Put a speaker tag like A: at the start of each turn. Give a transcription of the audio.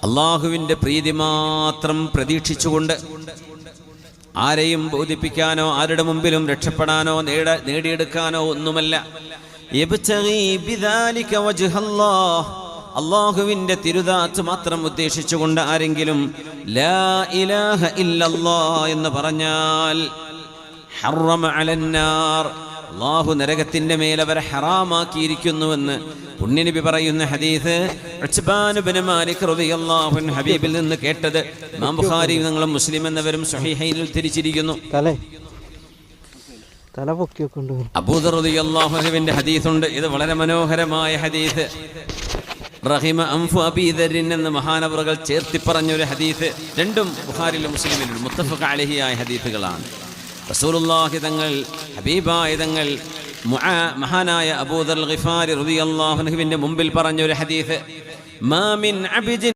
A: അള്ളാഹുവിൻ്റെ പ്രീതി മാത്രം പ്രതീക്ഷിച്ചുകൊണ്ട് ആരെയും ബോധിപ്പിക്കാനോ ആരുടെ മുമ്പിലും രക്ഷപ്പെടാനോ നേടിയെടുക്കാനോ ഒന്നുമല്ല. അള്ളാഹുവിൻ്റെ തിരുദാത്ത് മാത്രം ഉദ്ദേശിച്ചുകൊണ്ട് ആരെങ്കിലും ലാ ഇലാഹ ഇല്ലല്ലാഹ് എന്ന് പറഞ്ഞാൽ ഹറമ അലന്നാർ, അള്ളാഹു നരകത്തിൻ്റെ മേൽ അവരെ ഹറാമാക്കിയിരിക്കുന്നുവെന്ന് പുണ്യനബി പറയുന്ന ഹദീസ് ഉത്ബാൻ ഇബ്നു മാലിക് റളിയല്ലാഹു അൻഹു ഹബീബിൽ നിന്ന് കേട്ടത് ഇമാം ബുഖാരി തങ്ങളും മുസ്ലിം എന്നിവരും സ്വഹീഹൈനിൽ തിരിച്ചിരിക്കുന്നു. അബൂദർ റളിയല്ലാഹു അൻഹുവിന്റെ ഹദീസുണ്ട്. ഇത് വളരെ മനോഹരമായ ഹദീസ്. റഹിമ അൻഫു അബീ ദർരിൻ എന്ന മഹാനവറുകൾ ചേർത്തി പറഞ്ഞൊരു ഹദീസ്. രണ്ടും ബുഖാരിയിലും മുസ്ലിമിലും മുത്തഫഖ് അലൈഹി ആയ ഹദീസുകളാണ്. റസൂലുള്ളാഹി തങ്ങൾ, ഹബീബായ തങ്ങൾ മഹാനായ അബൂദർ ഗിഫാരി റളിയല്ലാഹു അൻഹുവിന്റെ മുമ്പിൽ പറഞ്ഞൊരു ഹദീസ്. മാ മിൻ അബ്ദിൻ